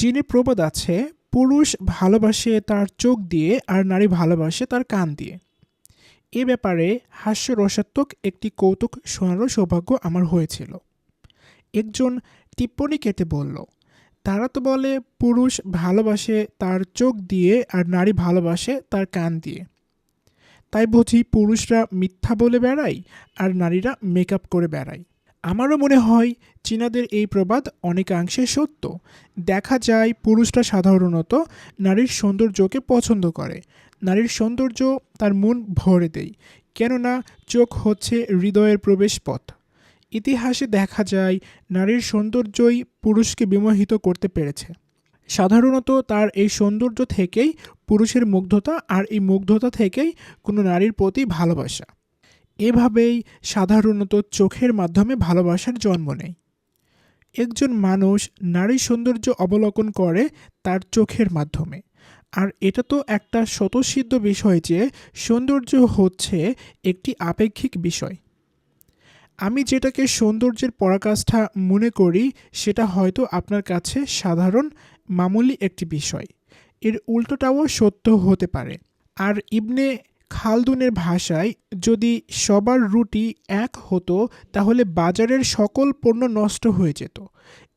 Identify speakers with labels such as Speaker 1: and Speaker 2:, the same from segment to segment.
Speaker 1: চীনে প্রবাদ আছে, পুরুষ ভালোবাসে তার চোখ দিয়ে আর নারী ভালোবাসে তার কান দিয়ে। এ ব্যাপারে হাস্যরসাত্মক একটি কৌতুক শোনারও সৌভাগ্য আমার হয়েছিল। একজন টিপ্পনী কেটে বলল, তারা তো বলে পুরুষ ভালোবাসে তার চোখ দিয়ে আর নারী ভালোবাসে তার কান দিয়ে। তাই বুঝি পুরুষরা মিথ্যা বলে বেড়ায় আর নারীরা মেকআপ করে বেড়ায়। আমারও মনে হয় চীনাদের এই প্রবাদ অনেকাংশে সত্য। দেখা যায় পুরুষরা সাধারণত নারীর সৌন্দর্যকে পছন্দ করে। নারীর সৌন্দর্য তার মন ভরে দেয়, কেননা চোখ হচ্ছে হৃদয়ের প্রবেশপথ। ইতিহাসে দেখা যায় নারীর সৌন্দর্যই পুরুষকে বিমোহিত করতে পেরেছে। সাধারণত তার এই সৌন্দর্য থেকেই পুরুষের মুগ্ধতা, আর এই মুগ্ধতা থেকেই কোনো নারীর প্রতি ভালোবাসা। এভাবেই সাধারণত চোখের মাধ্যমে ভালোবাসার জন্ম নেয়। একজন মানুষ নারীর সৌন্দর্য অবলোকন করে তার চোখের মাধ্যমে। আর এটা তো একটা স্বতঃসিদ্ধ বিষয় যে সৌন্দর্য হচ্ছে একটি আপেক্ষিক বিষয়। আমি যেটাকে সৌন্দর্যের পরাকাষ্ঠা মনে করি সেটা হয়তো আপনার কাছে সাধারণ মামুলি একটি বিষয়। এর উল্টোটাও সত্য হতে পারে। আর ইবনে খালদুনের ভাষায়, যদি সবার রুটি এক হতো তাহলে বাজারের সকল পণ্য নষ্ট হয়ে যেত।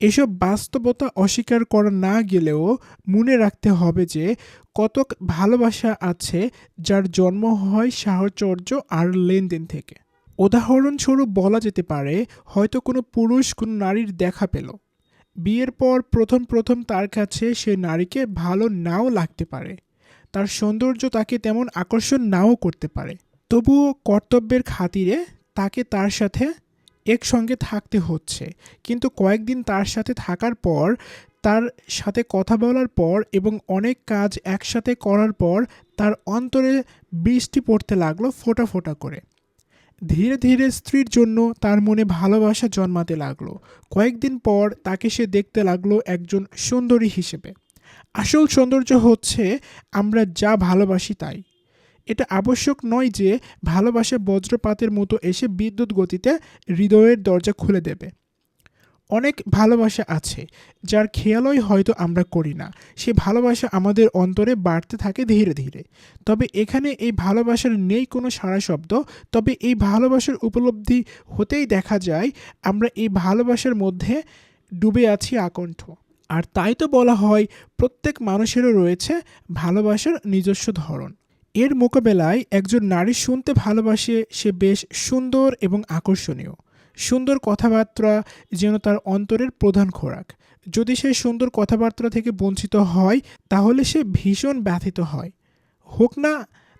Speaker 1: এসব বাস্তবতা অস্বীকার করা না গেলেও মনে রাখতে হবে যে কতক ভালোবাসা আছে যার জন্ম হয় সাহচর্য আর লেনদেন থেকে। উদাহরণস্বরূপ বলা যেতে পারে, হয়তো কোনো পুরুষ কোনো নারীর দেখা পেল। বিয়ের পর প্রথম প্রথম তার কাছে সে নারীকে ভালো নাও লাগতে পারে, তার সৌন্দর্য তাকে তেমন আকর্ষণ নাও করতে পারে। তবুও কর্তব্যের খাতিরে তাকে তার সাথে একসঙ্গে থাকতে হচ্ছে। কিন্তু কয়েকদিন তার সাথে থাকার পর, তার সাথে কথা বলার পর এবং অনেক কাজ একসাথে করার পর তার অন্তরে বৃষ্টি পড়তে লাগলো ফোঁটা ফোঁটা করে। ধীরে ধীরে স্ত্রীর জন্য তার মনে ভালোবাসা জন্মাতে লাগলো। কয়েকদিন পর তাকে সে দেখতে লাগলো একজন সুন্দরী হিসেবে। আসল সৌন্দর্য হচ্ছে আমরা যা ভালোবাসি তাই। এটা আবশ্যক নয় যে ভালোবাসা বজ্রপাতের মতো এসে বিদ্যুৎ গতিতে হৃদয়ের দরজা খুলে দেবে। অনেক ভালোবাসা আছে যার খেয়ালই হয়তো আমরা করি না। সে ভালোবাসা আমাদের অন্তরে বাড়তে থাকে ধীরে ধীরে। তবে এখানে এই ভালোবাসার নেই কোনো সারা শব্দ। তবে এই ভালোবাসার উপলব্ধি হতেই দেখা যায় আমরা এই ভালোবাসার মধ্যে ডুবে আছি আকণ্ঠ। আর তাই তো বলা হয় প্রত্যেক মানুষেরও রয়েছে ভালোবাসার নিজস্ব ধরন। এর মোকাবেলায় একজন নারী শুনতে ভালোবাসে সে বেশ সুন্দর এবং আকর্ষণীয়। সুন্দর কথাবার্তা যেন তার অন্তরের প্রধান খোরাক। যদি সে সুন্দর কথাবার্তা থেকে বঞ্চিত হয় তাহলে সে ভীষণ ব্যথিত হয়। হোক না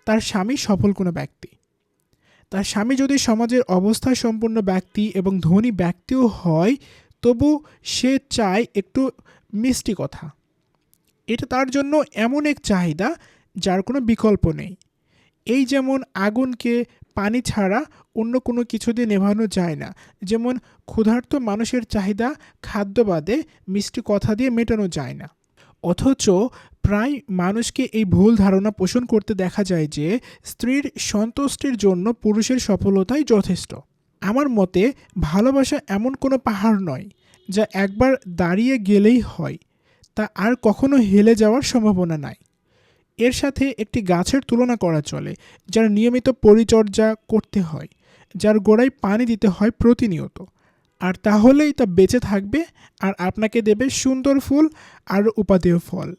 Speaker 1: তার স্বামী সফল কোনো ব্যক্তি। তার স্বামী যদি সমাজের অবস্থা সম্পন্ন ব্যক্তি এবং ধনী ব্যক্তিও হয়, তবু সে চায় একটু মিষ্টি কথা। এটা তার জন্য এমন এক চাহিদা যার কোনো বিকল্প নেই। এই যেমন আগুনকে পানি ছাড়া অন্য কোনো কিছু দিয়ে নেভানো যায় না, যেমন ক্ষুধার্ত মানুষের চাহিদা খাদ্য বাদে মিষ্টি কথা দিয়ে মেটানো যায় না। অথচ প্রায় মানুষকে এই ভুল ধারণা পোষণ করতে দেখা যায় যে স্ত্রীর সন্তুষ্টির জন্য পুরুষের সফলতাই যথেষ্ট। আমার মতে ভালোবাসা এমন কোনো পাহাড় নয় যা একবার দাঁড়িয়ে গেলেই হয়, তা আর কখনো হেলে যাওয়ার সম্ভাবনা নাই। এর সাথে একটি গাছের তুলনা করা চলে, যার নিয়মিত পরিচর্যা করতে হয়, যার গোড়ায় পানি দিতে হয় প্রতিনিয়ত। আর তাহলেই তা বেঁচে থাকবে আর আপনাকে দেবে সুন্দর ফুল আর উপাদেয় ফল।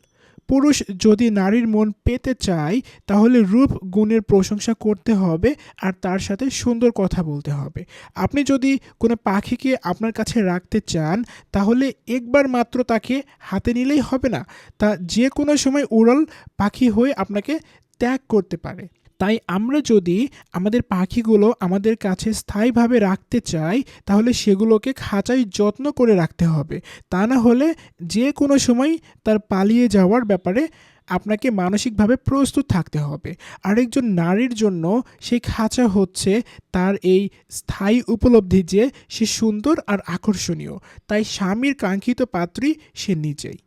Speaker 1: পুরুষ যদি নারীর মন পেতে চায় তাহলে রূপ গুণের প্রশংসা করতে হবে আর তার সাথে সুন্দর কথা বলতে হবে। আপনি যদি কোনো পাখিকে আপনার কাছে রাখতে চান তাহলে একবার মাত্র তাকে হাতে নিলেই হবে না, তা যে কোনো সময় উড়াল পাখি হয়ে আপনাকে ত্যাগ করতে পারে। তাই আমরা যদি আমাদের পাখিগুলো আমাদের কাছে স্থায়ীভাবে রাখতে চাই তাহলে সেগুলোকে খাঁচায় যত্ন করে রাখতে হবে। তা না হলে যে কোনো সময় তার পালিয়ে যাওয়ার ব্যাপারে আপনাকে মানসিকভাবে প্রস্তুত থাকতে হবে। আরেকজন নারীর জন্য সেই খাঁচা হচ্ছে তার এই স্থায়ী উপলব্ধি যে সে সুন্দর আর আকর্ষণীয়। তাই স্বামীর কাঙ্ক্ষিত পাত্রী সে নিজেই।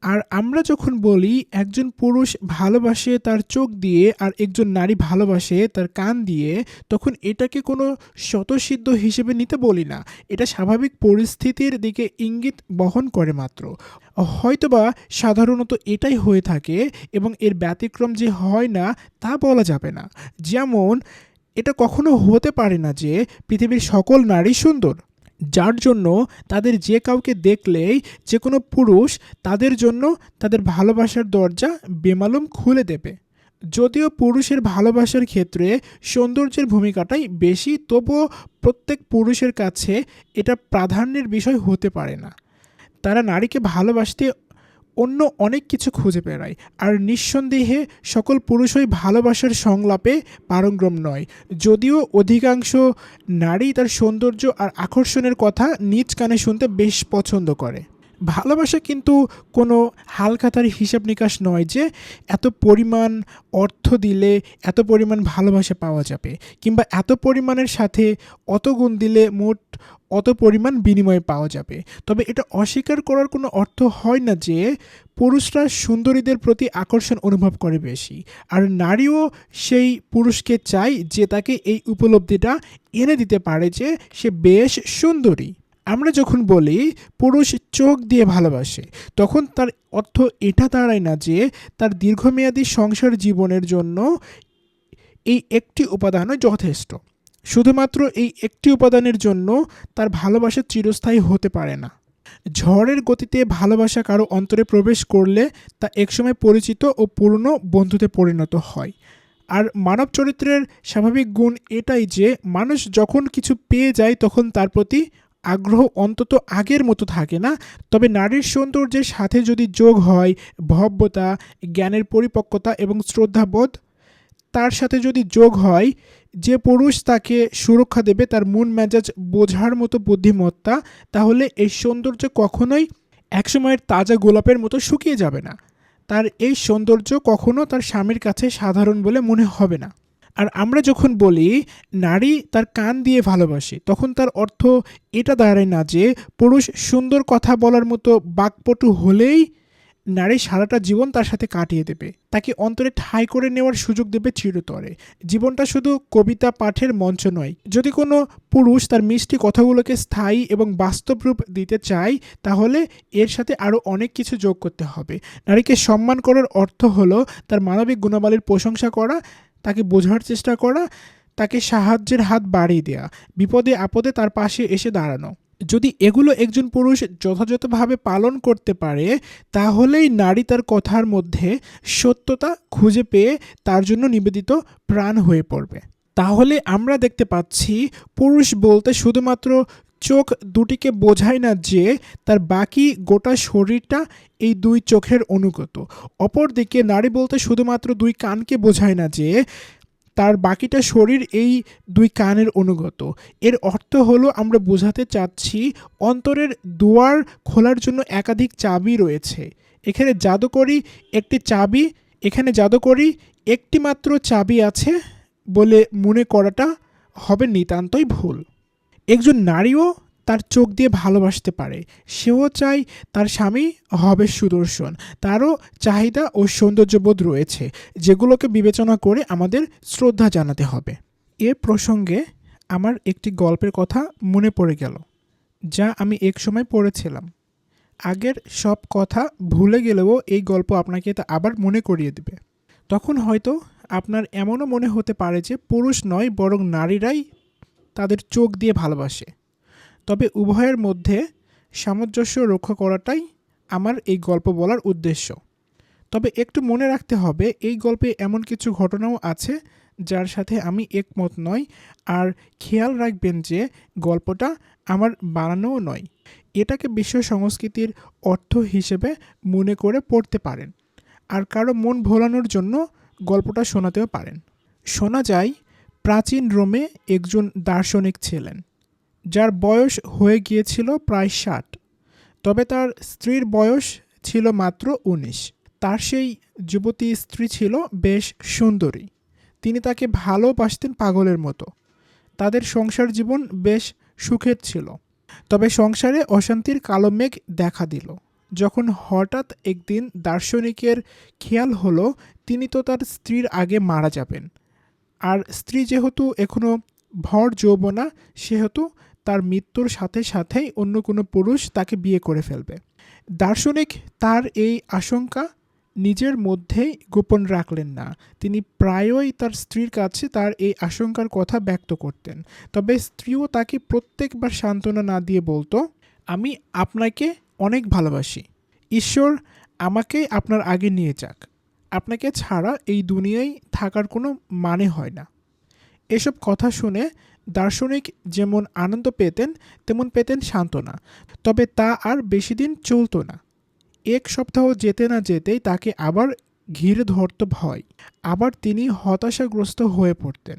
Speaker 1: আর আমরা যখন বলি একজন পুরুষ ভালোবাসে তার চোখ দিয়ে আর একজন নারী ভালোবাসে তার কান দিয়ে, তখন এটাকে কোনো স্বতঃসিদ্ধ হিসেবে নিতে বলি না। এটা স্বাভাবিক পরিস্থিতির দিকে ইঙ্গিত বহন করে মাত্র। হয়তোবা সাধারণত এটাই হয়ে থাকে এবং এর ব্যতিক্রম যে হয় না তা বলা যাবে না। যেমন এটা কখনো হতে পারে না যে পৃথিবীর সকল নারী সুন্দর, যার জন্য তাদের যে কাউকে দেখলেই যে কোনো পুরুষ তাদের জন্য তাদের ভালোবাসার দরজা বেমালুম খুলে দেবে। যদিও পুরুষের ভালোবাসার ক্ষেত্রে সৌন্দর্যের ভূমিকাটাই বেশি, তবুও প্রত্যেক পুরুষের কাছে এটা প্রাধান্যের বিষয় হতে পারে না। তারা নারীকে ভালোবাসতে অন্য অনেক কিছু খুঁজে বেড়ায়। আর নিঃসন্দেহে সকল পুরুষই ভালোবাসার সংলাপে পারঙ্গম নয়, যদিও অধিকাংশ নারী তার সৌন্দর্য আর আকর্ষণের কথা নিজ কানে শুনতে বেশ পছন্দ করে। ভালোবাসা কিন্তু কোনো হালখাতার হিসাব নিকাশ নয় যে এত পরিমাণ অর্থ দিলে এত পরিমাণ ভালোবাসা পাওয়া যাবে, কিংবা এত পরিমাণের সাথে অত গুণ দিলে মোট অত পরিমাণ বিনিময়ে পাওয়া যাবে। তবে এটা অস্বীকার করার কোনো অর্থ হয় না যে পুরুষরা সুন্দরীদের প্রতি আকর্ষণ অনুভব করে বেশি, আর নারীও সেই পুরুষকে চায় যে তাকে এই উপলব্ধিটা এনে দিতে পারে যে সে বেশ সুন্দরী। আমরা যখন বলি পুরুষ চোখ দিয়ে ভালোবাসে, তখন তার অর্থ এটা দাঁড়ায় না যে তার দীর্ঘমেয়াদী সংসার জীবনের জন্য এই একটি উপাদানই যথেষ্ট। শুধুমাত্র এই একটি উপাদানের জন্য তার ভালোবাসা চিরস্থায়ী হতে পারে না। ঝড়ের গতিতে ভালোবাসা কারো অন্তরে প্রবেশ করলে তা একসময় পরিচিত ও পুরনো বন্ধুতে পরিণত হয়। আর মানব চরিত্রের স্বাভাবিক গুণ এটাই যে মানুষ যখন কিছু পেয়ে যায় তখন তার প্রতি আগ্রহ অন্তত আগের মতো থাকে না। তবে নারীর সৌন্দর্যের সাথে যদি যোগ হয় ভব্যতা, জ্ঞানের পরিপক্কতা এবং শ্রদ্ধাবোধ, তার সাথে যদি যোগ হয় যে পুরুষ তাকে সুরক্ষা দেবে তার মন মেজাজ বোঝার মতো বুদ্ধিমত্তা, তাহলে এই সৌন্দর্য কখনোই একসময়ের তাজা গোলাপের মতো শুকিয়ে যাবে না। তার এই সৌন্দর্য কখনো তার স্বামীর কাছে সাধারণ বলে মনে হবে না। আর আমরা যখন বলি নারী তার কান দিয়ে ভালোবাসে, তখন তার অর্থ এটা দাঁড়ায় না যে পুরুষ সুন্দর কথা বলার মতো বাকপটু হলেই নারী সারাটা জীবন তার সাথে কাটিয়ে দেবে, তাকে অন্তরে ঠাঁই করে নেওয়ার সুযোগ দেবে চিরতরে। জীবনটা শুধু কবিতা পাঠের মঞ্চ নয়। যদি কোনো পুরুষ তার মিষ্টি কথাগুলোকে স্থায়ী এবং বাস্তব রূপ দিতে চায়, তাহলে এর সাথে আরও অনেক কিছু যোগ করতে হবে। নারীকে সম্মান করার অর্থ হলো তার মানবিক গুণাবলীর প্রশংসা করা, তাকে বোঝার চেষ্টা করা, তাকে সাহায্যের হাত বাড়িয়ে দেওয়া, বিপদে আপদে তার পাশে এসে দাঁড়ানো। যদি এগুলো একজন পুরুষ যথাযথভাবে পালন করতে পারে, তাহলেই নারী তার কথার মধ্যে সত্যতা খুঁজে পেয়ে তার জন্য নিবেদিত প্রাণ হয়ে পড়বে। তাহলে আমরা দেখতে পাচ্ছি পুরুষ বলতে শুধুমাত্র চোখ দুটিকে বোঝায় না যে তার বাকি গোটা শরীরটা এই দুই চোখের অনুগত। অপরদিকে নারী বলতে শুধুমাত্র দুই কানকে বোঝায় না যে তার বাকিটা শরীর এই দুই কানের অনুগত। এর অর্থ হলো আমরা বোঝাতে চাচ্ছি অন্তরের দুয়ার খোলার জন্য একাধিক চাবি রয়েছে। এখানে জাদুকরি একটি মাত্র চাবি আছে বলে মনে করাটা হবে নিতান্তই ভুল। একজন নারীও তার চোখ দিয়ে ভালোবাসতে পারে। সেও চায় তার স্বামী হবে সুদর্শন। তারও চাহিদা ও সৌন্দর্যবোধ রয়েছে, যেগুলোকে বিবেচনা করে আমাদের শ্রদ্ধা জানাতে হবে। এ প্রসঙ্গে আমার একটি গল্পের কথা মনে পড়ে গেল, যা আমি এক সময় পড়েছিলাম। আগের সব কথা ভুলে গেলেও এই গল্প আপনাকে তা আবার মনে করিয়ে দেবে। তখন হয়তো আপনার এমনও মনে হতে পারে যে পুরুষ নয় বরং নারীরাই তাদের চোখ দিয়ে ভালোবাসে। তবে উভয়ের মধ্যে সামঞ্জস্য রক্ষা করাটাই আমার এই গল্প বলার উদ্দেশ্য। তবে একটু মনে রাখতে হবে এই গল্পে এমন কিছু ঘটনাও আছে যার সাথে আমি একমত নই। আর খেয়াল রাখবেন যে গল্পটা আমার বানানোও নয়। এটাকে বিশ্ব সংস্কৃতির অর্থ হিসেবে মনে করে পড়তে পারেন, আর কারো মন ভোলানোর জন্য গল্পটা শোনাতেও পারেন। শোনা যায় প্রাচীন রোমে একজন দার্শনিক ছিলেন, যার বয়স হয়ে গিয়েছিল প্রায় 60, তবে তার স্ত্রীর বয়স ছিল মাত্র 19। তার সেই যুবতী স্ত্রী ছিল বেশ সুন্দরী। তিনি তাকে ভালোবাসতেন পাগলের মতো। তাদের সংসার জীবন বেশ সুখের ছিল। তবে সংসারে অশান্তির কালো মেঘ দেখা দিল। যখন হঠাৎ একদিন দার্শনিকের খেয়াল হলো তিনি তো তার স্ত্রীর আগে মারা যাবেন, আর স্ত্রী যেহেতু এখনও ভর যৌবনা, সেহেতু তার মৃত্যুর সাথে সাথেই অন্য কোনো পুরুষ তাকে বিয়ে করে ফেলবে। দার্শনিক তার এই আশঙ্কা নিজের মধ্যেই গোপন রাখলেন না। তিনি প্রায়ই তার স্ত্রীর কাছে তার এই আশঙ্কার কথা ব্যক্ত করতেন। তবে স্ত্রীও তাকে প্রত্যেকবার সান্ত্বনা না দিয়ে বলতো, আমি আপনাকে অনেক ভালোবাসি, ঈশ্বর আমাকে আপনার আগে নিয়ে যাক, আপনাকে ছাড়া এই দুনিয়ায় থাকার কোনো মানে হয় না। এসব কথা শুনে দার্শনিক যেমন আনন্দ পেতেন তেমন পেতেন সান্ত্বনা। তবে তা আর বেশি দিন চলত না। এক সপ্তাহ যেতে না যেতেই তাকে আবার ঘিরে ধরত ভয়। আবার তিনি হতাশাগ্রস্ত হয়ে পড়তেন।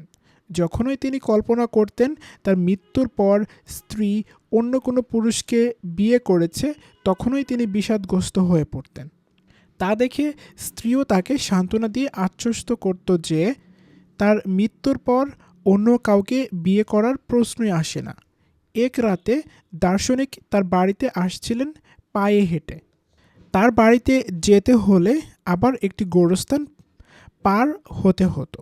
Speaker 1: যখনই তিনি কল্পনা করতেন তার মৃত্যুর পর স্ত্রী অন্য কোনো পুরুষকে বিয়ে করেছে, তখনই তিনি বিষাদগ্রস্ত হয়ে পড়তেন। তা দেখে স্ত্রীও তাকে সান্ত্বনা দিয়ে আশ্বস্ত করত যে তার মৃত্যুর পর অন্য কাউকে বিয়ে করার প্রশ্নই আসে না। এক রাতে দার্শনিক তার বাড়িতে আসছিলেন পায়ে হেঁটে। তার বাড়িতে যেতে হলে আবার একটি গোরস্থান পার হতে হতো।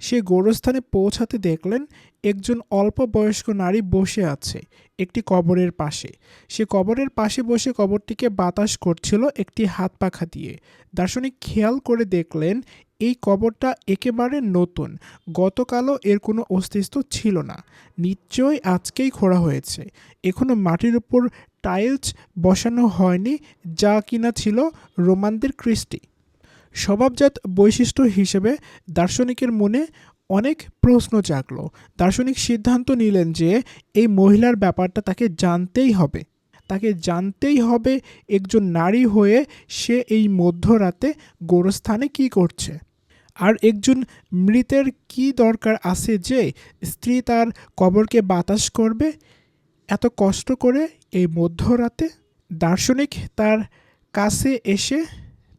Speaker 1: সে গোরস্থানে পৌঁছাতে দেখলেন একজন অল্প বয়স্ক নারী বসে আছে একটি কবরের পাশে। সে কবরের পাশে বসে কবরটিকে বাতাস করছিল একটি হাত পাখা দিয়ে। দার্শনিক খেয়াল করে দেখলেন এই কবরটা একেবারে নতুন, গতকালও এর কোনো অস্তিত্ব ছিল না। নিশ্চয়ই আজকেই খোঁড়া হয়েছে। এখনো মাটির উপর টাইলস বসানো হয়নি, যা কিনা ছিল রোমানদের কৃষ্টি। স্বভাবজাত বৈশিষ্ট্য হিসেবে দার্শনিকের মনে অনেক প্রশ্ন জাগল। দার্শনিক সিদ্ধান্ত নিলেন যে এই মহিলার ব্যাপারটা তাকে জানতেই হবে। তাকে জানতেই হবে একজন নারী হয়ে সে এই মধ্যরাতে গোরস্থানে কি করছে, আর একজন মৃতের কি দরকার আছে যে স্ত্রী তার কবরকে বাতাস করবে এত কষ্ট করে এই মধ্যরাতে। দার্শনিক তার কাছে এসে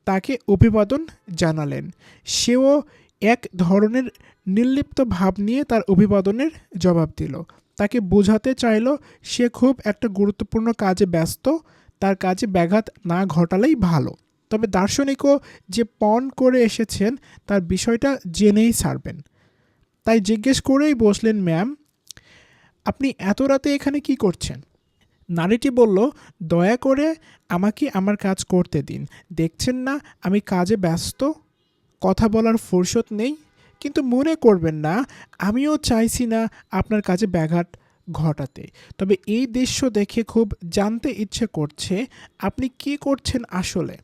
Speaker 1: তাকে অভিবাদন জানালেন। সেও এক ধরনের নির্লিপ্ত ভাব নিয়ে তার অভিবাদনের জবাব দিল। তাকে বোঝাতে চাইল সে খুব একটা গুরুত্বপূর্ণ কাজে ব্যস্ত, তার কাজে ব্যাঘাত না ঘটালেই ভালো। তবে দার্শনিকও যে পণ করে এসেছেন তার বিষয়টা জেনেই ছাড়বেন। তাই জিজ্ঞেস করেই বসলেন, ম্যাম, আপনি এত রাতে এখানে কি করছেন? নারীটি বলল, দয়া করে আমাকে আমার কাজ করতে দিন। দেখছেন না আমি কাজে ব্যস্ত, কথা বলার ফুরসত নেই। কিন্তু মনে করবেন না, আমিও চাইছি না আপনার কাজে ব্যাঘাত ঘটাতে। তবে এই দৃশ্য দেখে খুব জানতে ইচ্ছে করছে আপনি কি করছেন আসলে।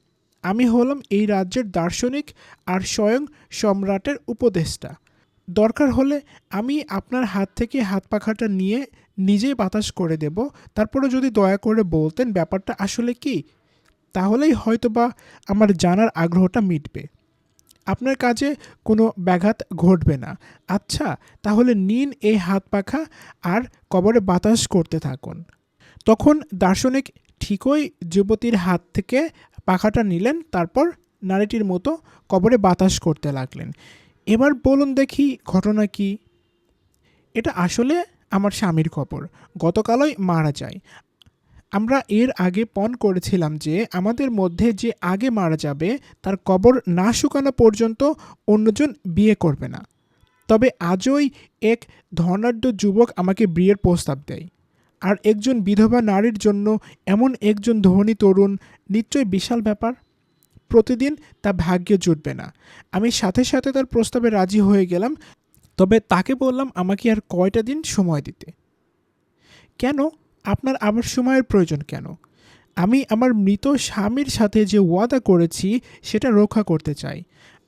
Speaker 1: আমি হলাম এই রাজ্যের দার্শনিক আর স্বয়ং সম্রাটের উপদেষ্টা। দরকার হলে আমি আপনার হাত থেকে হাত পাখাটা নিয়ে নিজেই বাতাস করে দেব। তারপরে যদি দয়া করে বলতেন ব্যাপারটা আসলে কি, তাহলেই হয়তোবা আমার জানার আগ্রহটা মিটবে। আপনার কাজে কোনো ব্যাঘাত ঘটবে না। আচ্ছা, তাহলে নিন এই হাত পাখা আর কবরে বাতাস করতে থাকুন। তখন দার্শনিক ঠিকই যুবতীর হাত থেকে পাখাটা নিলেন, তারপর নারীটির মতো কবরে বাতাস করতে লাগলেন। এবার বলুন দেখি ঘটনা কি? এটা আসলে আমার স্বামীর কবর, গতকালই মারা যায়। আমরা এর আগে পণ করেছিলাম যে আমাদের মধ্যে যে আগে মারা যাবে তার কবর না শুকানো পর্যন্ত অন্যজন বিয়ে করবে না। তবে আজই এক ধনাঢ্য যুবক আমাকে বিয়ের প্রস্তাব দেয়, আর একজন বিধবা নারীর জন্য এমন একজন ধনী তরুণ নিশ্চয়ই বিশাল ব্যাপার। প্রতিদিন তা ভাগ্যে জুটবে না। আমি সাথে সাথে তার প্রস্তাবে রাজি হয়ে গেলাম। তবে তাকে বললাম আমাকে আর কয়টা দিন সময় দিতে। কেন? আপনার আবার সময়ের প্রয়োজন কেন? আমি আমার মৃত স্বামীর সাথে যে ওয়াদা করেছি সেটা রক্ষা করতে চাই।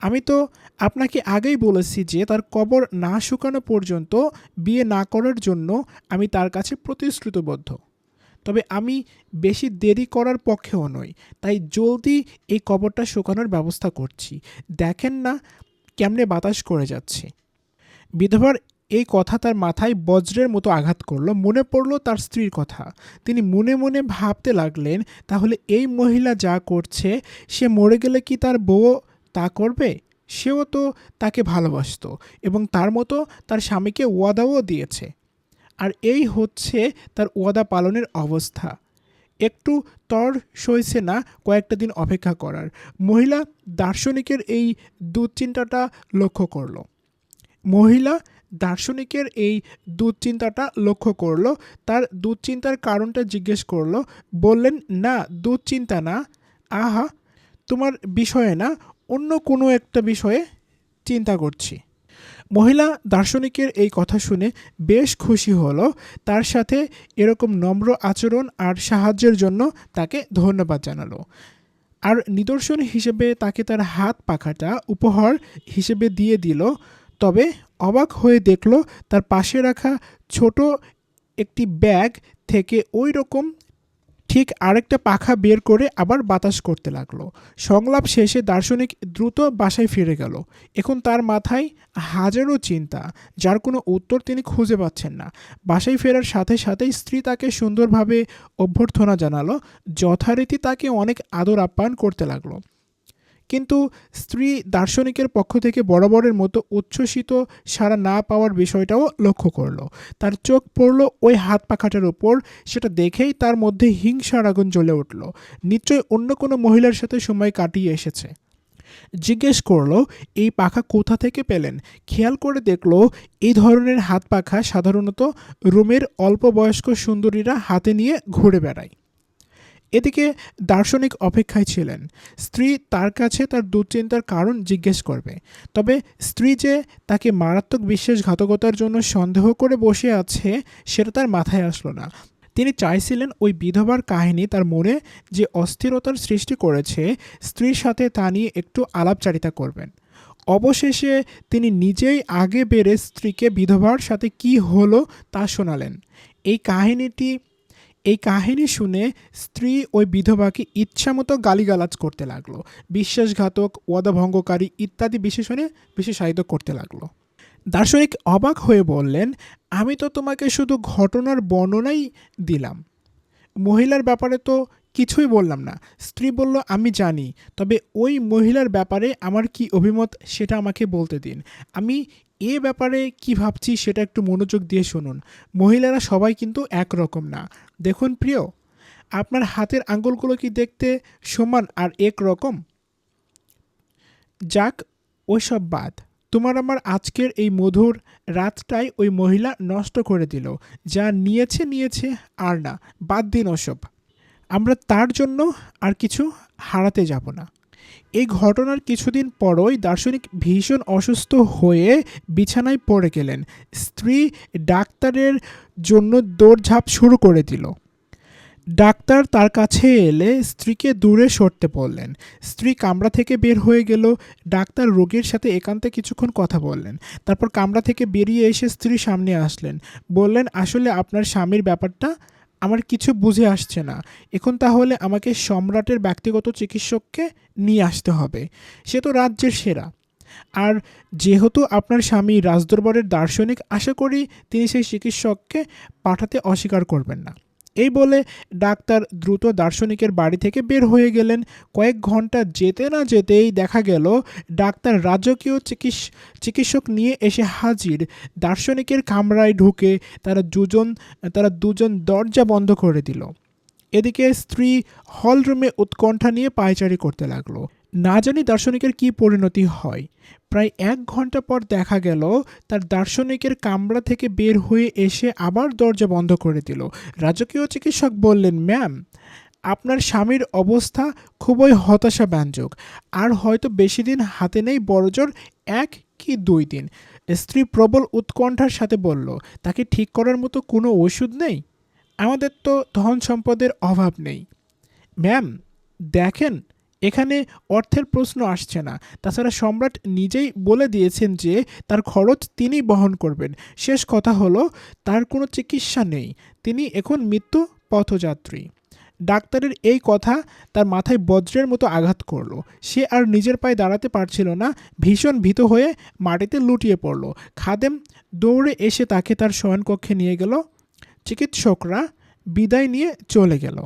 Speaker 1: আমি তো আপনাকে আগেই বলেছি যে তার কবর না শুকানো পর্যন্ত বিয়ে না করার জন্য আমি তার কাছে প্রতিশ্রুতিবদ্ধ। তবে আমি বেশি দেরি করার পক্ষেও নই, তাই জলদি এই কবরটা শুকানোর ব্যবস্থা করছি। দেখেন না কেমনে বাতাস করে যাচ্ছে। বিধবার এই কথা তার মাথায় বজ্রের মতো আঘাত করলো। মনে পড়ল তার স্ত্রীর কথা। তিনি মনে মনে ভাবতে লাগলেন, তাহলে এই মহিলা যা করছে সে মরে গেলে কি তার বউ তা করবে? সেও তো তাকে ভালোবাসত এবং তার মতো তার স্বামীকে ওয়াদাও দিয়েছে। আর এই হচ্ছে তার ওয়াদা পালনের অবস্থা। একটু তর সইছে না কয়েকটা দিন অপেক্ষা করার। মহিলা দার্শনিকের এই দুশ্চিন্তাটা লক্ষ্য করল। মহিলা দার্শনিকের এই দুশ্চিন্তাটা লক্ষ্য করল, তার দুশ্চিন্তার কারণটা জিজ্ঞেস করল। বললেন, না, দুশ্চিন্তা না, আহা, তোমার বিষয়ে না, অন্য কোনো একটা বিষয়ে চিন্তা করছি। মহিলা দার্শনিকের এই কথা শুনে বেশ খুশি হলো। তার সাথে এরকম নম্র আচরণ আর সাহায্যের জন্য তাকে ধন্যবাদ জানালো। আর নিদর্শন হিসেবে তাকে তার হাত পাখাটা উপহার হিসেবে দিয়ে দিল। তবে অবাক হয়ে দেখল তার পাশে রাখা ছোট একটি ব্যাগ থেকে ওই রকম ঠিক আরেকটা পাখা বের করে আবার বাতাস করতে লাগলো। সংলাপ শেষে দার্শনিক দ্রুত বাসায় ফিরে গেল। এখন তার মাথায় হাজারো চিন্তা, যার কোনো উত্তর তিনি খুঁজে পাচ্ছেন না। বাসায় ফেরার সাথে সাথেই স্ত্রী তাকে সুন্দরভাবে অভ্যর্থনা জানালো, যথারীতি তাকে অনেক আদর আপ্যায়ন করতে লাগলো। কিন্তু স্ত্রী দার্শনিকের পক্ষ থেকে বরাবরের মতো উচ্ছ্বসিত সাড়া না পাওয়ার বিষয়টাও লক্ষ্য করলো। তার চোখ পড়ল ওই হাত পাখাটার উপর। সেটা দেখেই তার মধ্যে হিংসার আগুন জ্বলে উঠল। নিশ্চয় অন্য কোনো মহিলার সাথে সময় কাটিয়ে এসেছে। জিজ্ঞেস করলো, এই পাখা কোথা থেকে পেলেন? খেয়াল করে দেখলো এই ধরনের হাত পাখা সাধারণত রুমের অল্প বয়স্ক সুন্দরীরা হাতে নিয়ে ঘুরে বেড়ায়। এদিকে দার্শনিক অপেক্ষায় ছিলেন। স্ত্রী তার কাছে তার দুশ্চিন্তার কারণ জিজ্ঞেস করবে। তবে স্ত্রী যে তাকে মারাত্মক বিশ্বাসঘাতকতার জন্য সন্দেহ করে বসে আছে সেটা তার মাথায় আসলো না। তিনি চাইছিলেন ওই বিধবার কাহিনী তার মনে যে অস্থিরতার সৃষ্টি করেছে, স্ত্রীর সাথে তা নিয়ে একটু আলাপচারিতা করবেন। অবশেষে তিনি নিজেই আগে বেড়ে স্ত্রীকে বিধবার সাথে কি হলো তা শোনালেন। এই কাহিনী শুনে স্ত্রী ওই বিধবাকে ইচ্ছামতো গালিগালাজ করতে লাগলো, বিশ্বাসঘাতক, ওয়াদাভঙ্গকারী ইত্যাদি বিশেষায়িত করতে লাগলো। দার্শনিক অবাক হয়ে বললেন, আমি তো তোমাকে শুধু ঘটনার বর্ণনাই দিলাম, মহিলার ব্যাপারে তো কিছুই বললাম না। স্ত্রী বলল, আমি জানি, তবে ওই মহিলার ব্যাপারে আমার কি অভিমত সেটা আমাকে বলতে দিন। আমি এ ব্যাপারে কি ভাবছি সেটা একটু মনোযোগ দিয়ে শুনুন। মহিলারা সবাই কিন্তু একরকম না। দেখুন প্রিয়, আপনার হাতের আঙ্গুলগুলো কি দেখতে সমান আর এক রকম? যাক, ওইসব বাদ। তোমার আমার আজকের এই মধুর রাতটাই ওই মহিলা নষ্ট করে দিল। যা নিয়েছে আর না, বাদ দিন ওসব। আমরা তার জন্য আর কিছু হারাতে যাব না। এই ঘটনার কিছুদিন পরই দার্শনিক ভীষণ অসুস্থ হয়ে বিছানায় পড়ে গেলেন। স্ত্রী ডাক্তারের জন্য দৌড়ঝাঁপ শুরু করে দিল। ডাক্তার তার কাছে এলে স্ত্রীকে দূরে সরতে বললেন। স্ত্রী কামরা থেকে বের হয়ে গেল। ডাক্তার রোগীর সাথে একান্তে কিছুক্ষণ কথা বললেন। তারপর কামরা থেকে বেরিয়ে এসে স্ত্রীর সামনে আসলেন। বললেন, আসলে আপনার স্বামীর ব্যাপারটা আমার কিছু বুঝে আসছে না। এখন তাহলে আমাকে সম্রাটের ব্যক্তিগত চিকিৎসককে নিয়ে আসতে হবে। সে তো রাজ্যের সেরা। আর যেহেতু আপনার স্বামী রাজদরবারের দার্শনিক, আশা করি তিনি সেই চিকিৎসককে পাঠাতে অস্বীকার করবেন না। এই বলে ডাক্তার দ্রুত দার্শনিকের বাড়ি থেকে বের হয়ে গেলেন। কয়েক ঘন্টা যেতে না যেতেই দেখা গেল ডাক্তার রাজকীয় চিকিৎসক নিয়ে এসে হাজির। দার্শনিকের কামরায় ঢুকে তারা দুজন দরজা বন্ধ করে দিল। এদিকে স্ত্রী হলরুমে উৎকণ্ঠা নিয়ে পায়চারি করতে লাগলো। না জানি দার্শনিকের কী পরিণতি হয়। প্রায় 1 ঘন্টা পর দেখা গেল তার দার্শনিকের কামরা থেকে বের হয়ে এসে আবার দরজা বন্ধ করে দিল। রাজকীয় চিকিৎসক বললেন, ম্যাম, আপনার স্বামীর অবস্থা খুবই হতাশাব্যঞ্জক, আর হয়তো বেশি দিন হাতে নেই, বড়জোর 1 কি 2 দিন। স্ত্রী প্রবল উৎকণ্ঠার সাথে বলল, তাকে ঠিক করার মতো কোনো ওষুধ নেই? আমাদের তো ধন সম্পদের অভাব নেই। ম্যাম, দেখেন, এখানে অর্থের প্রশ্ন আসছে না। তাছাড়া সম্রাট নিজেই বলে দিয়েছেন যে তার খরচ তিনিই বহন করবেন। শেষ কথা হলো, তার কোনো চিকিৎসা নেই। তিনি এখন মৃত্যু পথযাত্রী। ডাক্তারের এই কথা তার মাথায় বজ্রের মতো আঘাত করলো। সে আর নিজের পায়ে দাঁড়াতে পারছিল না। ভীষণ ভীত হয়ে মাটিতে লুটিয়ে পড়ল। খাদেম দৌড়ে এসে তাকে তার শয়নকক্ষে নিয়ে গেল। চিকিৎসকরা বিদায় নিয়ে চলে গেল।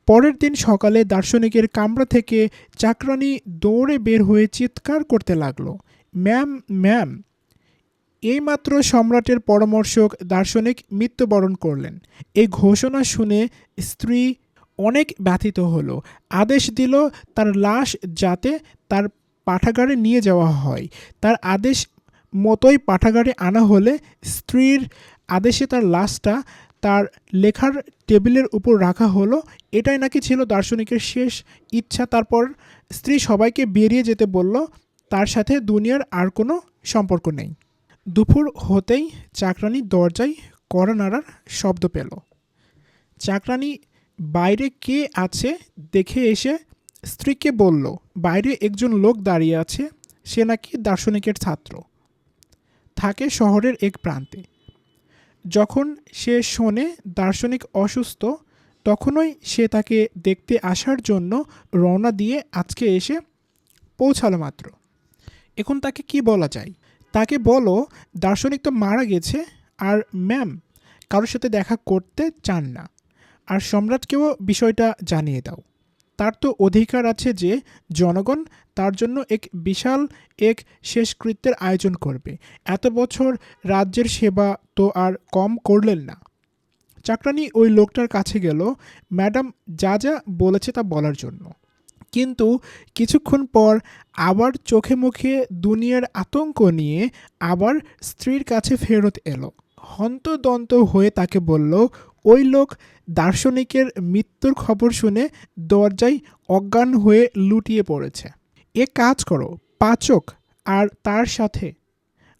Speaker 1: পরের দিন সকালে দার্শনিকের কামরা থেকে চাকরানী দৌড়ে বের হয়ে চিৎকার করতে লাগলো, ম্যাম, ম্যাম! এইমাত্র সম্রাটের পরামর্শক দার্শনিক মৃত্যুবরণ করলেন। এই ঘোষণা শুনে স্ত্রী অনেক ব্যথিত হলো। আদেশ দিল তার লাশ যাতে তার পাঠাগারে নিয়ে যাওয়া হয়। তার আদেশ মতোই পাঠাগারে আনা হলে স্ত্রীর আদেশে তার লাশটা তার লেখার টেবিলের উপর রাখা হলো। এটাই নাকি ছিল দার্শনিকের শেষ ইচ্ছা। তারপর স্ত্রী সবাইকে বেরিয়ে যেতে বলল, তার সাথে দুনিয়ার আর কোনো সম্পর্ক নেই। দুপুর হতেই চাকরানী দরজায় কড়া নাড়ার শব্দ পেল। চাকরানী বাইরে কে আছে দেখে এসে স্ত্রীকে বলল, বাইরে একজন লোক দাঁড়িয়ে আছে, সে নাকি দার্শনিকের ছাত্র, থাকে শহরের এক প্রান্তে। যখন সে শোনে দার্শনিক অসুস্থ, তখনই সে তাকে দেখতে আসার জন্য রওনা দিয়ে আজকে এসে পৌঁছালো মাত্র। এখন তাকে কি বলা যায়? তাকে বলো দার্শনিক তো মারা গেছে, আর ম্যাম কারোর সাথে দেখা করতে চান না, আর সম্রাটকেও বিষয়টা জানিয়ে দাও। তার তো অধিকার আছে যে জনগণ তার জন্য এক বিশাল এক শেষকৃত্যের আয়োজন করবে। এত বছর রাজ্যের সেবা তো আর কম করলেন না। চাকরানী ওই লোকটার কাছে গেল ম্যাডাম যা যা বলেছে তা বলার জন্য, কিন্তু কিছুক্ষণ পর আবার চোখে মুখে দুনিয়ার আতঙ্ক নিয়ে আবার স্ত্রীর কাছে ফেরত এলো। হন্তদন্ত হয়ে তাকে বলল, ওই লোক দার্শনিকের মৃত্যুর খবর শুনে দরজায় অজ্ঞান হয়ে লুটিয়ে পড়েছে। এ কাজ করো, পাচক আর তার সাথে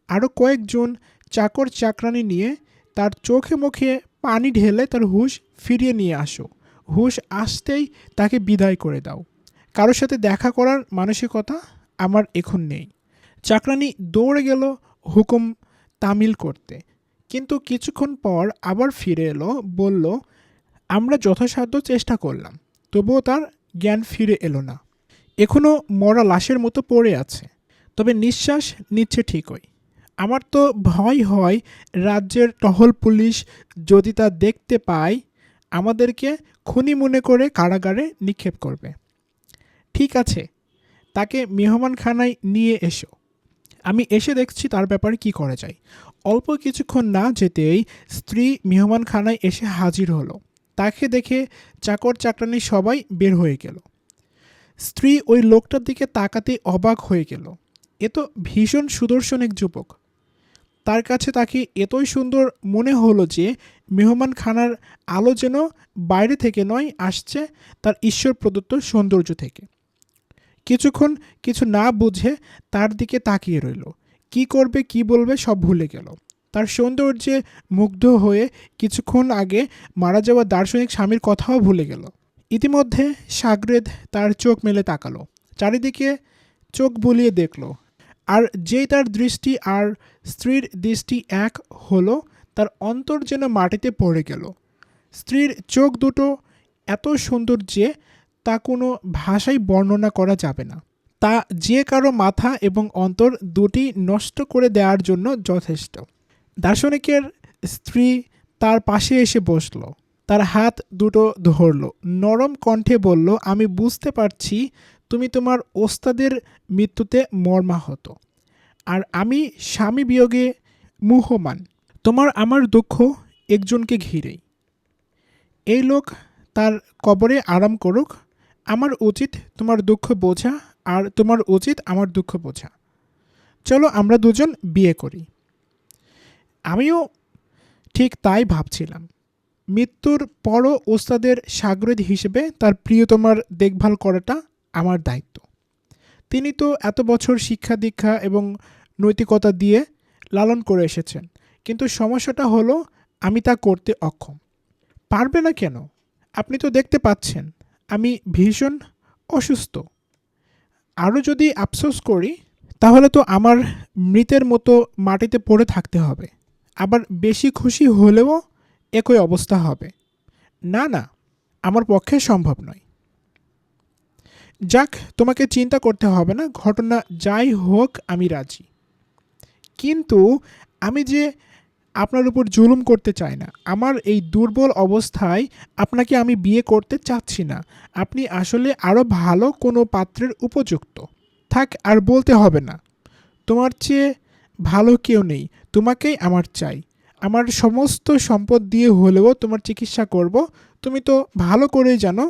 Speaker 1: আরও কয়েকজন চাকর চাকরানি নিয়ে তার চোখে মুখে পানি ঢেলে তার হুঁশ ফিরিয়ে নিয়ে আসো। হুঁশ আসতেই তাকে বিদায় করে দাও। কারোর সাথে দেখা করার মানসিকতা আমার এখন নেই। চাকরানি দৌড়ে গেল হুকুম তামিল করতে, কিন্তু কিছুক্ষণ পর আবার ফিরে এলো, বলল, আমরা যথাসাধ্য চেষ্টা করলাম, তবুও তার জ্ঞান ফিরে এলো না। এখনও মরা লাশের মতো পড়ে আছে, তবে নিঃশ্বাস নিচ্ছে ঠিকই। আমার তো ভয় হয় রাজ্যের টহল পুলিশ যদি তা দেখতে পায় আমাদেরকে খুনি মনে করে কারাগারে নিক্ষেপ করবে। ঠিক আছে, তাকে মেহমানখানায় নিয়ে এসো, আমি এসে দেখছি তার ব্যাপারে কি করা যায়। অল্প কিছুক্ষণ না যেতেই স্ত্রী মেহমানখানায় এসে হাজির হলো। তাকে দেখে চাকর চাকরানি সবাই বের হয়ে গেল। স্ত্রী ওই লোকটার দিকে তাকাতে অবাক হয়ে গেল। এ তো ভীষণ সুদর্শন এক যুবক। তার কাছে তাকে এতই সুন্দর মনে হলো যে মেহমানখানার আলো যেন বাইরে থেকে নয়, আসছে তার ঈশ্বর প্রদত্ত সৌন্দর্য থেকে। কিছুক্ষণ কিছু না বুঝে তার দিকে তাকিয়ে রইল। কি করবে কি বলবে সব ভুলে গেল। তার সৌন্দর্যে মুগ্ধ হয়ে কিছুক্ষণ আগে মারা যাওয়া দার্শনিক স্বামীর কথাও ভুলে গেল। ইতিমধ্যে সাগরেদ তার চোখ মেলে তাকালো, চারিদিকে চোখ বুলিয়ে দেখল, আর যেই তার দৃষ্টি আর স্ত্রীর দৃষ্টি এক হলো, তার অন্তর যেন মাটিতে পড়ে গেল। স্ত্রীর চোখ দুটো এত সুন্দর যে তা কোনো ভাষায় বর্ণনা করা যাবে না। তা যে কারো মাথা এবং অন্তর দুটি নষ্ট করে দেওয়ার জন্য যথেষ্ট। দার্শনিকের স্ত্রী তার পাশে এসে বসল, তার হাত দুটো ধরল, নরম কণ্ঠে বলল, আমি বুঝতে পারছি তুমি তোমার ওস্তাদের মৃত্যুতে মর্মাহত, আর আমি স্বামী বিয়োগে মুহ্যমান। তোমার আমার দুঃখ একজনকে ঘিরেই। এই লোক তার কবরে আরাম করুক। আমার উচিত তোমার দুঃখ বোঝা, আর তোমার উচিত আমার দুঃখ বোঝা। চলো আমরা দুজন বিয়ে করি। আমিও ঠিক তাই ভাবছিলাম। মৃত্যুর পরও ওস্তাদের সাগরেদ হিসেবে তার প্রিয়তমার দেখভাল করাটা আমার দায়িত্ব। তিনি তো এত বছর শিক্ষা দীক্ষা এবং নৈতিকতা দিয়ে লালন করে এসেছেন, কিন্তু সমস্যাটা হলো আমি তা করতে অক্ষম। পারবে না কেন? আপনি তো দেখতে পাচ্ছেন আমি ভীষণ অসুস্থ। আরও যদি আফসোস করি তাহলে তো আমার মৃতের মতো মাটিতে পড়ে থাকতে হবে। আবার বেশি খুশি হলেও একই অবস্থা হবে। না না, আমার পক্ষে সম্ভব নয়। যাক, তোমাকে চিন্তা করতে হবে না, ঘটনা যাই হোক আমি রাজি। কিন্তু আমি যে আপনার উপর জুলুম করতে চাই না। আমার এই দুর্বল অবস্থায় আপনাকে আমি বিয়ে করতে চাচ্ছি না। আপনি আসলে আরও ভালো কোনো পাত্রের উপযুক্ত। থাক, আর বলতে হবে না। তোমার চেয়ে ভালো কেউ নেই, তোমাকেই আমার চাই। আমার সমস্ত সম্পদ দিয়ে হলেও তোমার চিকিৎসা করব। তুমি তো ভালো করেই জানো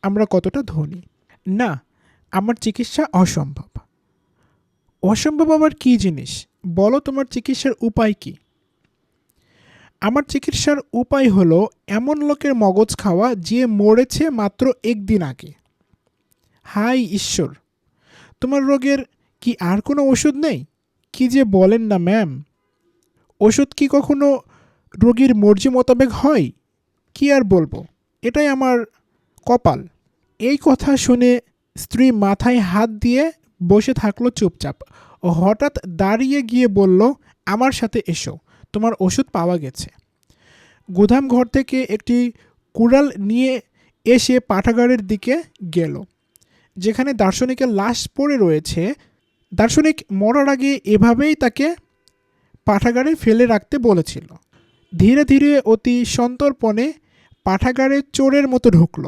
Speaker 1: আমরা কতটা ধনী। না, আমার চিকিৎসা অসম্ভব। অসম্ভব আবার কী জিনিস? বলো তোমার চিকিৎসার উপায় কী? আমার চিকিৎসার উপায় হলো এমন লোকের মগজ খাওয়া যে মরেছে মাত্র একদিন আগে। হাই ঈশ্বর, তোমার রোগের কি আর কোনো ওষুধ নেই? কি যে বলেন না ম্যাম, ওষুধ কি কখনো রোগীর মর্জি মোতাবেক হয়? কি আর বলবো, এটাই আমার কপাল। এই কথা শুনে স্ত্রী মাথায় হাত দিয়ে বসে থাকলো চুপচাপ। হঠাৎ দাঁড়িয়ে গিয়ে বলল, আমার সাথে এসো, তোমার ওষুধ পাওয়া গেছে। গুদাম ঘর থেকে একটি কুড়াল নিয়ে এসে পাঠাগারের দিকে গেল, যেখানে দার্শনিকের লাশ পড়ে রয়েছে। দার্শনিক মরার আগে এভাবেই তাকে পাঠাগারে ফেলে রাখতে বলেছিল। ধীরে ধীরে অতি সন্তর্পণে পাঠাগারে চোরের মতো ঢুকল।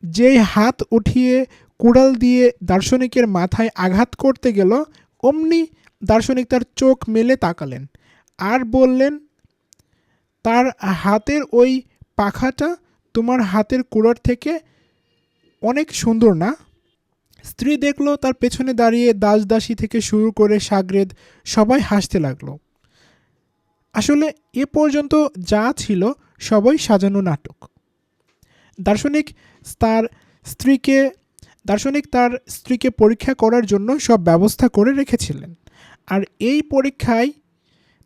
Speaker 1: যেই হাত উঠিয়ে কুড়াল দিয়ে দার্শনিকের মাথায় আঘাত করতে গেল, অমনি দার্শনিক তার চোখ মেলে তাকালেন আর বললেন, তার হাতের ওই পাখাটা তোমার হাতের কুড়ার থেকে অনেক সুন্দর না? স্ত্রী দেখল তার পেছনে দাঁড়িয়ে দাস দাসী থেকে শুরু করে সাগরেদ সবাই হাসতে লাগলো। আসলে এ পর্যন্ত যা ছিল সবই সাজানো নাটক। দার্শনিক তার স্ত্রীকে পরীক্ষা করার জন্য সব ব্যবস্থা করে রেখেছিলেন, আর এই পরীক্ষায়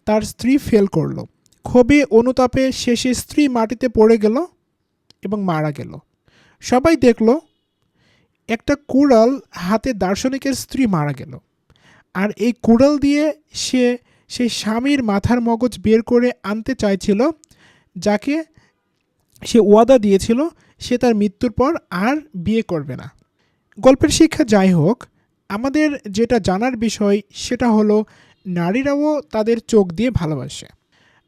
Speaker 1: তার স্ত্রী ফেল করল। ক্ষোভে অনুতাপে শেষে স্ত্রী মাটিতে পড়ে গেল এবং মারা গেল। সবাই দেখল একটা কুড়াল হাতে দার্শনিকের স্ত্রী মারা গেল, আর এই কুড়াল দিয়ে সে সেই স্বামীর মাথার মগজ বের করে আনতে চাইছিল, যাকে সে ওয়াদা দিয়েছিল সে তার মৃত্যুর পর আর বিয়ে করবে না। গল্পের শিক্ষা যাই হোক, আমাদের যেটা জানার বিষয় সেটা হলো নারীরাও তাদের চোখ দিয়ে ভালোবাসে।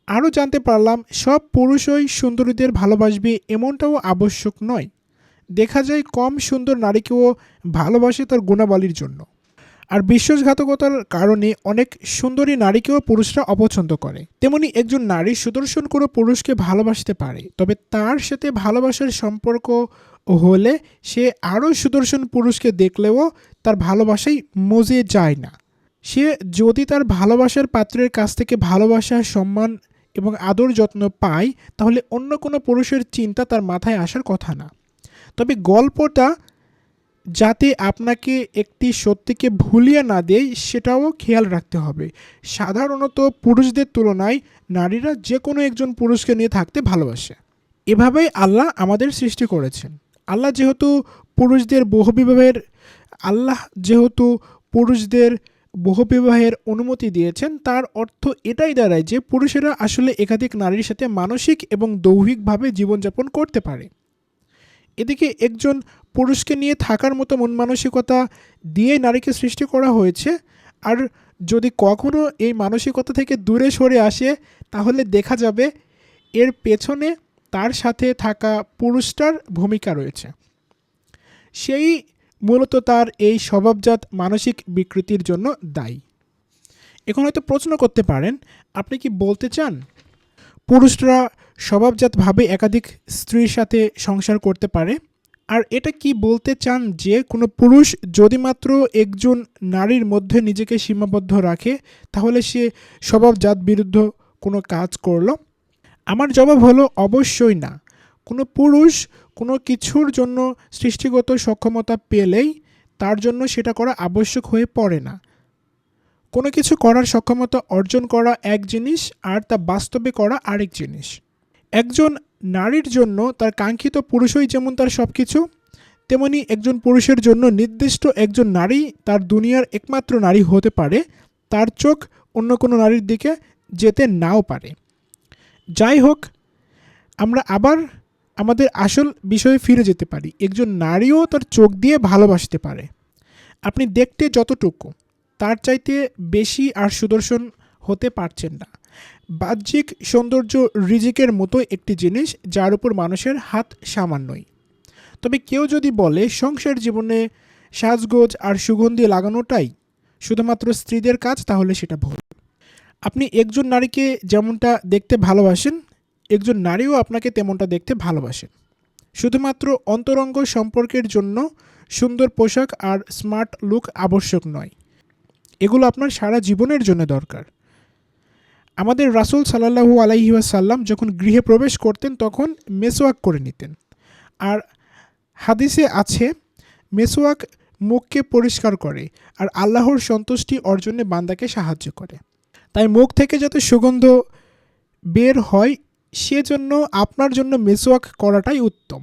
Speaker 1: আরও জানতে পারলাম সব পুরুষই সুন্দরীদের ভালোবাসবে এমনটাও আবশ্যক নয়। দেখা যায় কম সুন্দর নারীকেও ভালোবাসে তার গুণাবলীর জন্য। আর বিশ্বাসঘাতকতার কারণে অনেক সুন্দরী নারীকেও পুরুষরা অপছন্দ করে। তেমনি একজন নারী সুদর্শন কোনো পুরুষকে ভালোবাসতে পারে, তবে তার সাথে ভালোবাসার সম্পর্ক হলে সে আরও সুদর্শন পুরুষকে দেখলেও তার ভালোবাসাই মজে যায় না। সে যদি তার ভালোবাসার পাত্রের কাছ থেকে ভালোবাসা, সম্মান এবং আদর যত্ন পায়, তাহলে অন্য কোনো পুরুষের চিন্তা তার মাথায় আসার কথা না। তবে গল্পটা যাতে আপনাকে একটি সত্যিকে ভুলিয়ে না দেয় সেটাও খেয়াল রাখতে হবে। সাধারণত পুরুষদের তুলনায় নারীরা যে কোনো একজন পুরুষকে নিয়ে থাকতে ভালোবাসে। এভাবেই আল্লাহ আমাদের সৃষ্টি করেছেন। আল্লাহ যেহেতু বহুবিবাহের অনুমতি দিয়েছেন, তার অর্থ এটাই দাঁড়ায় যে পুরুষেরা আসলে একাধিক নারীর সাথে মানসিক এবং দৈহিকভাবে জীবনযাপন করতে পারে। এদিকে একজন পুরুষকে নিয়ে থাকার মতো মন মানসিকতা দিয়ে নারীকে সৃষ্টি করা হয়েছে, আর যদি কখনো এই মানসিকতা থেকে দূরে সরে আসে তাহলে দেখা যাবে এর পেছনে তার সাথে থাকা পুরুষটার ভূমিকা রয়েছে। সেই মূলত তার এই স্বভাবজাত মানসিক বিকৃতির জন্য দায়ী। এখন হয়তো প্রশ্ন করতে পারেন, আপনি কি বলতে চান পুরুষরা স্বভাবজাতভাবে একাধিক স্ত্রীর সাথে সংসার করতে পারে? আর এটা কি বলতে চান যে কোনো পুরুষ যদি মাত্র একজন নারীর মধ্যে নিজেকে সীমাবদ্ধ রাখে তাহলে সে স্বভাবজাত বিরুদ্ধ কোনো কাজ করলো? আমার জবাব হলো অবশ্যই না। কোনো পুরুষ কোনো কিছুর জন্য সৃষ্টিগত সক্ষমতা পেলেই তার জন্য সেটা করা আবশ্যক হয়ে পড়ে না। কোনো কিছু করার সক্ষমতা অর্জন করা এক জিনিস, আর তা বাস্তবে করা আরেক জিনিস। একজন নারীর জন্য তার কাঙ্ক্ষিত পুরুষই যেমন তার সব কিছু, তেমনি একজন পুরুষের জন্য নির্দিষ্ট একজন নারী তার দুনিয়ার একমাত্র নারী হতে পারে। তার চোখ অন্য কোনো নারীর দিকে যেতে নাও পারে। যাই হোক, আমরা আবার আমাদের আসল বিষয়ে ফিরে যেতে পারি। একজন নারীও তার চোখ দিয়ে ভালোবাসতে পারে। আপনি দেখতে যতটুকু, তার চাইতে বেশি আর সুদর্শন হতে পারছেন না। বাহ্যিক সৌন্দর্য রিজিকের মতো একটি জিনিস যার উপর মানুষের হাত সামান্যই। তবে কেউ যদি বলে সংসার জীবনে সাজগোজ আর সুগন্ধি লাগানোটাই শুধুমাত্র স্ত্রীদের কাজ, তাহলে সেটা ভুল। আপনি একজন নারীকে যেমনটা দেখতে ভালোবাসেন, একজন নারীও আপনাকে তেমনটা দেখতে ভালোবাসেন। শুধুমাত্র অন্তরঙ্গ সম্পর্কের জন্য সুন্দর পোশাক আর স্মার্ট লুক আবশ্যক নয়, এগুলো আপনার সারা জীবনের জন্য দরকার। আমাদের রাসূল সাল্লাল্লাহু আলাইহি ওয়াসাল্লাম যখন গৃহে প্রবেশ করতেন তখন মেসওয়াক করে নিতেন। আর হাদিসে আছে, মেসওয়াক মুখকে পরিষ্কার করে আর আল্লাহর সন্তুষ্টি অর্জনে বান্দাকে সাহায্য করে। তাই মুখ থেকে যাতে সুগন্ধ বের হয় সেজন্য আপনার জন্য মেসওয়াক করাটাই উত্তম।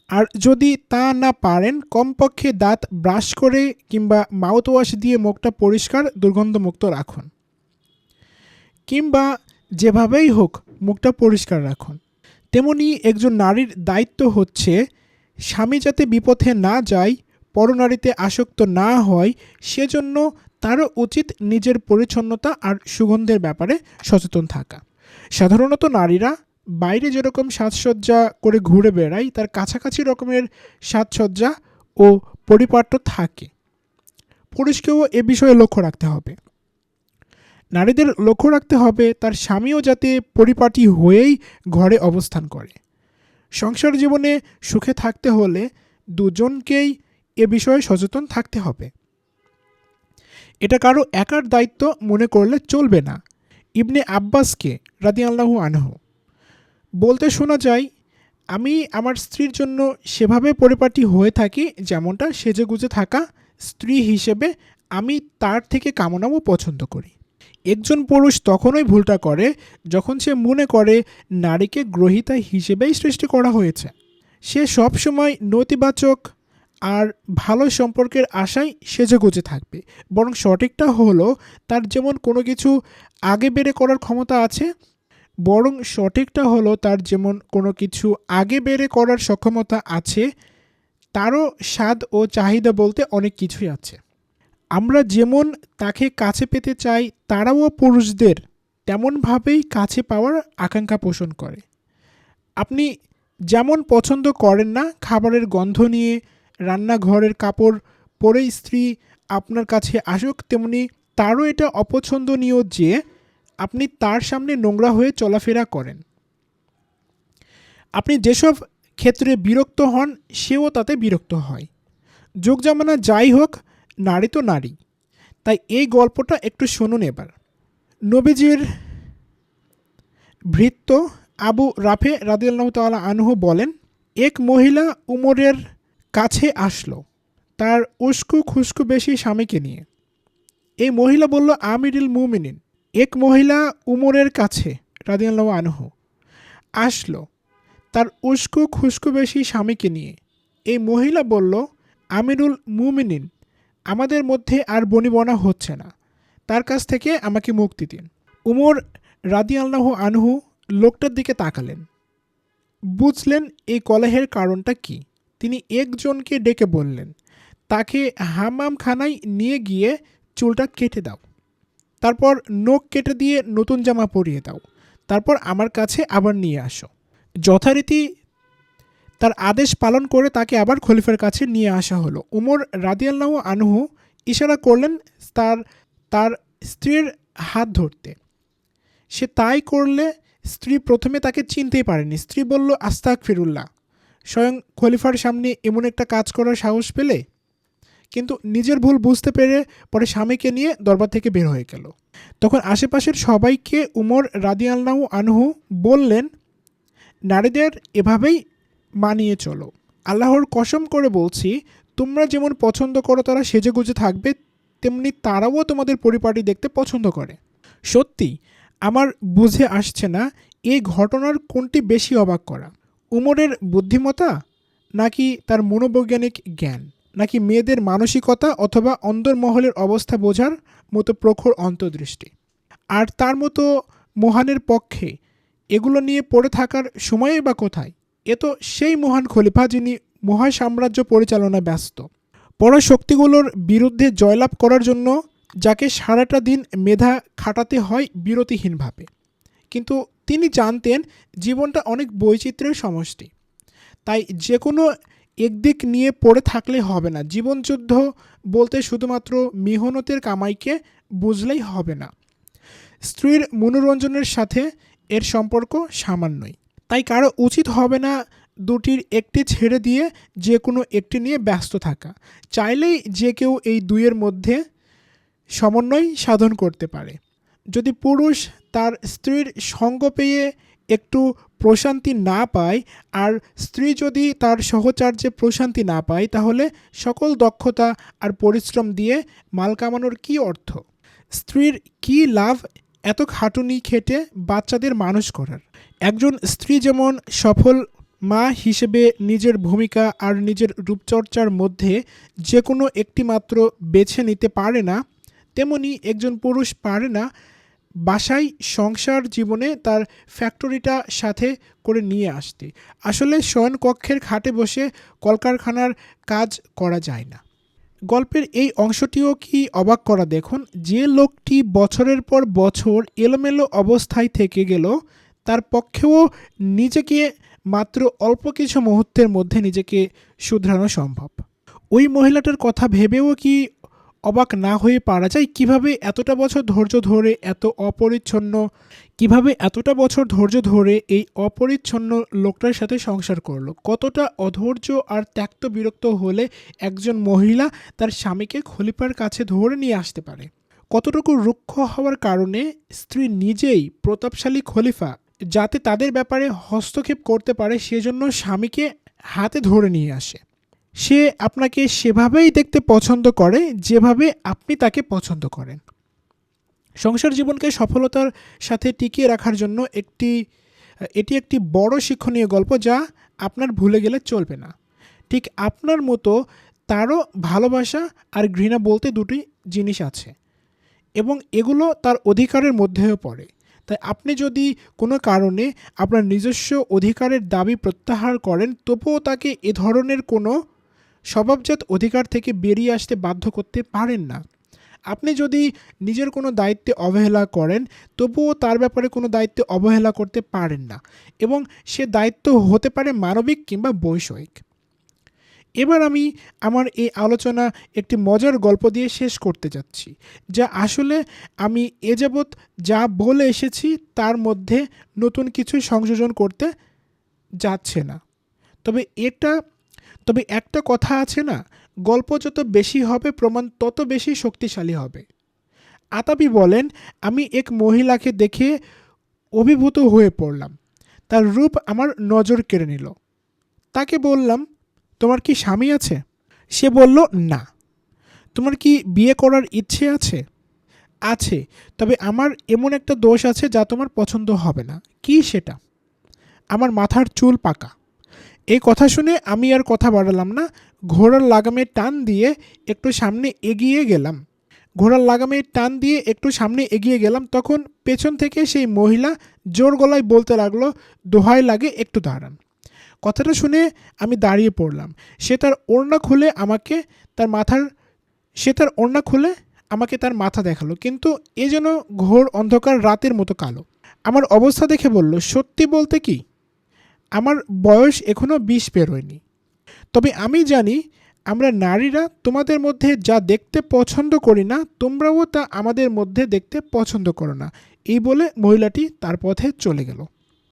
Speaker 1: আর যদি তা না পারেন, কমপক্ষে দাঁত ব্রাশ করে কিংবা মাউথওয়াশ দিয়ে মুখটা পরিষ্কার দুর্গন্ধমুক্ত রাখুন, কিংবা যেভাবেই হোক মুখটা পরিষ্কার রাখুন। তেমনি একজন নারীর দায়িত্ব হচ্ছে স্বামী যাতে বিপথে না যায়, পরনারীতে আসক্ত না হয়, সেজন্য তারও উচিত নিজের পরিচ্ছন্নতা আর সুগন্ধের ব্যাপারে সচেতন থাকা। সাধারণত নারীরা বাইরে যেরকম সাজসজ্জা করে ঘুরে বেড়ায়, তার কাছাকাছি রকমের সাজসজ্জা ও পরিপাট্য থাকে। পুরুষকেও এ বিষয়ে লক্ষ্য রাখতে হবে। নারীদের লক্ষ্য রাখতে হবে তার স্বামীও যাতে পরিপাটি হয়েই ঘরে অবস্থান করে। সংসার জীবনে সুখে থাকতে হলে দুজনকেই এ বিষয়ে সচেতন থাকতে হবে। এটা কারো একার দায়িত্ব মনে করলে চলবে না। ইবনে আব্বাসকে রাদিয়াল্লাহু আনহু বলতে শোনা যায়, আমি আমার স্ত্রীর জন্য সেভাবে পরিপাটি হয়ে থাকি যেমনটা সেজেগুজে থাকা স্ত্রী হিসেবে আমি তার থেকে কামনাও পছন্দ করি। একজন পুরুষ তখনই ভুলটা করে যখন সে মনে করে নারীকে গ্রহীতা হিসেবেই সৃষ্টি করা হয়েছে। সে সবসময় নেতিবাচক আর ভালো সম্পর্কের আশায় সেজেগুজে থাকবে। বরং সঠিকটা হলো, তার যেমন কোনো কিছু আগে বেড়ে করার ক্ষমতা আছে, সক্ষমতা আছে, তারও স্বাদ ও চাহিদা বলতে অনেক কিছুই আছে। আমরা যেমন তাকে কাছে পেতে চাই, তারাও পুরুষদের তেমনভাবেই কাছে পাওয়ার আকাঙ্ক্ষা পোষণ করে। আপনি যেমন পছন্দ করেন না খাবারের গন্ধ নিয়ে রান্নাঘরের কাপড় পরে স্ত্রী আপনার কাছে আসুক, তেমনি তারও এটা অপছন্দনীয় যে আপনি তার সামনে নোংরা হয়ে চলাফেরা করেন। আপনি যেসব ক্ষেত্রে বিরক্ত হন, সেও তাতে বিরক্ত হয়। যুগ জামানা যাই হোক, নারী তো নারী। তাই এই গল্পটা একটু শুনুন এবার। নবীজির ভৃত্য আবু রাফে রাদিয়াল্লাহু তাআলা আনহু বলেন, এক মহিলা উমরের কাছে আসলো তার উস্কু খুস্কু বেশি স্বামীকে নিয়ে। এই মহিলা বলল, আমিরুল মুমিনিন। এক মহিলা উমরের কাছে রাদিয়াল্লাহু আনহু আসলো তার উস্কু খুস্কু বেশি স্বামীকে নিয়ে। এই মহিলা বলল, আমিরুল মুমিনিন, আমাদের মধ্যে আর বনিবনা হচ্ছে না, তার কাছ থেকে আমাকে মুক্তি দিন। উমর রাদিয়াল্লাহু আনহু লোকটার দিকে তাকালেন, বুঝলেন এই কলহের কারণটা কি। তিনি একজনকে ডেকে বললেন, তাকে হাম্মামখানায় নিয়ে গিয়ে চুলটা কেটে দাও, তারপর নখ কেটে দিয়ে নতুন জামা পরিয়ে দাও, তারপর আমার কাছে আবার নিয়ে আসো। যথারীতি তার আদেশ পালন করে তাকে আবার খলিফার কাছে নিয়ে আসা হলো। উমর রাদিয়াল্লাহু আনহু ইশারা করলেন তার তার স্ত্রীর হাত ধরতে। সে তাই করলে স্ত্রী প্রথমে তাকে চিনতেই পারেনি। স্ত্রী বলল, আস্তাগফিরুল্লাহ, স্বয়ং খলিফার সামনে এমন একটা কাজ করার সাহস পেলে। কিন্তু নিজের ভুল বুঝতে পেরে পরে স্বামীকে নিয়ে দরবার থেকে বের হয়ে গেল। তখন আশেপাশের সবাইকে উমর রাদিয়াল্লাহু আনহু বললেন, নারীদের এভাবেই মানিয়ে চলো। আল্লাহর কসম করে বলছি, তোমরা যেমন পছন্দ করো তারা সেজেগুজে থাকবে, তেমনি তারাও তোমাদের পরিপাটি দেখতে পছন্দ করে। সত্যি আমার বুঝে আসছে না এই ঘটনার কোনটি বেশি অবাক করা, উমরের বুদ্ধিমত্তা নাকি তার মনোবৈজ্ঞানিক জ্ঞান, নাকি মেয়েদের মানসিকতা অথবা অন্দরমহলের অবস্থা বোঝার মতো প্রখর অন্তর্দৃষ্টি। আর তার মতো মহানের পক্ষে এগুলো নিয়ে পড়ে থাকার সময়ই বা কোথায়। এ তো সেই মহান খলিফা যিনি মহা সাম্রাজ্য পরিচালনায় ব্যস্ত। পরাশক্তিগুলোর বিরুদ্ধে জয়লাভ করার জন্য যাকে সারাটা দিন মেধা খাটাতে হয় বিরতিহীনভাবে। কিন্তু তিনি জানতেন জীবনটা অনেক বৈচিত্র্যের সমষ্টি। তাই যে কোনো একদিক নিয়ে পড়ে থাকলে হবে না। জীবনযুদ্ধ বলতে শুধুমাত্র মেহনতের কামাইকে বুঝলেই হবে না। স্ত্রীর মনোরঞ্জনের সাথে এর সম্পর্ক সামান্যই। তাই কারো উচিত হবে না দুটির একটি ছেড়ে দিয়ে যে কোনো একটি নিয়ে ব্যস্ত থাকা। চাইলেই যে কেউ এই দুইয়ের মধ্যে সমন্বয় সাধন করতে পারে। যদি পুরুষ তার স্ত্রীর সঙ্গ পেয়ে একটু প্রশান্তি না পায়, আর স্ত্রী যদি তার সহচার্যে প্রশান্তি না পায়, তাহলে সকল দক্ষতা আর পরিশ্রম দিয়ে মাল কামানোর কী অর্থ? স্ত্রীর কী লাভ এত খাটুনি খেটে বাচ্চাদের মানুষ করার? একজন স্ত্রী যেমন সফল মা হিসেবে নিজের ভূমিকা আর নিজের রূপচর্চার মধ্যে যে কোনো একটি মাত্র বেছে নিতে পারে না, তেমনি একজন পুরুষ পারে না বাসায় সংসার জীবনে তার ফ্যাক্টরিটা সাথে করে নিয়ে আসতে। আসলে শয়নকক্ষের খাটে বসে কলকারখানার কাজ করা যায় না। গল্পের এই অংশটিও কি অবাক করা দেখুন। যে লোকটি বছরের পর বছর এলোমেলো অবস্থায় থেকে গেল, তার পক্ষেও নিজেকে মাত্র অল্প কিছু মুহূর্তের মধ্যে নিজেকে শুধরানো সম্ভব। ওই মহিলাটার কথা ভেবেও কি অবাক না হয়ে পারা যায়? কিভাবে এতটা বছর ধৈর্য ধরে এই অপরিচ্ছন্ন লোকটার সাথে সংসার করলো? কতটা অধৈর্য আর ত্যক্ত বিরক্ত হলে একজন মহিলা তার স্বামীকে খলিফার কাছে ধরে নিয়ে আসতে পারে? কতটুকু রুক্ষ হওয়ার কারণে স্ত্রী নিজেই প্রতাপশালী খলিফা যাতে তাদের ব্যাপারে হস্তক্ষেপ করতে পারে সেজন্য স্বামীকে হাতে ধরে নিয়ে আসে। সে আপনাকে সেভাবেই দেখতে পছন্দ করে যেভাবে আপনি তাকে পছন্দ করেন। সংসার জীবনকে সফলতার সাথে টিকিয়ে রাখার জন্য এটি একটি বড় শিক্ষণীয় গল্প যা আপনার ভুলে গেলে চলবে না। ঠিক আপনার মতো তারও ভালোবাসা আর ঘৃণা বলতে দুটি জিনিস আছে, এবং এগুলো তার অধিকারের মধ্যেও পড়ে। তাই আপনি যদি কোনো কারণে আপনার নিজস্ব অধিকারের দাবি প্রত্যাহার করেন, তবুও তাকে এ ধরনের কোনো স্বভাবজাত অধিকার থেকে বেরিয়ে আসতে বাধ্য করতে পারেন না। আপনি যদি নিজের কোনো দায়িত্বে অবহেলা করেন, তবুও তার ব্যাপারে কোনো দায়িত্বে অবহেলা করতে পারেন না, এবং সে দায়িত্ব হতে পারে মানবিক কিংবা বৈষয়িক। এবার আমি আমার এই আলোচনা একটি মজার গল্প দিয়ে শেষ করতে যাচ্ছি, যা আসলে আমি এ যাবৎ যা বলে এসেছি তার মধ্যে নতুন কিছু সংযোজন করতে যাচ্ছে না। তবে একটা কথা আছে না, গল্প যত বেশি হবে প্রমাণ তত বেশি শক্তিশালী হবে। আতাবি বলেন, আমি এক মহিলাকে দেখে অভিভূত হয়ে পড়লাম। তার রূপ আমার নজর কেড়ে নিল। তাকে বললাম, তোমার কি স্বামী আছে? সে বলল, না। তোমার কি বিয়ে করার ইচ্ছে আছে? আছে, তবে আমার এমন একটা দোষ আছে যা তোমার পছন্দ হবে না। কি সেটা? আমার মাথার চুল পাকা। এই কথা শুনে আমি আর কথা বাড়ালাম না। ঘোড়ার লাগামে টান দিয়ে একটু সামনে এগিয়ে গেলাম। তখন পেছন থেকে সেই মহিলা জোর গলায় বলতে লাগলো, দোহাই লাগে একটু দাঁড়ান। কথাটা শুনে আমি দাঁড়িয়ে পড়লাম। সে তার ওড়না খুলে আমাকে তার মাথা দেখালো, কিন্তু এ যেন ঘোর অন্ধকার রাতের মতো কালো। আমার অবস্থা দেখে বলল, সত্যি বলতে কি, আমার বয়স এখনো 20 পেরোয়নি। তবে আমি জানি আমরা নারীরা তোমাদের মধ্যে যা দেখতে পছন্দ করি না, তোমরাও তা আমাদের মধ্যে দেখতে পছন্দ করো না। এই বলে মহিলাটি তার পথে চলে গেল।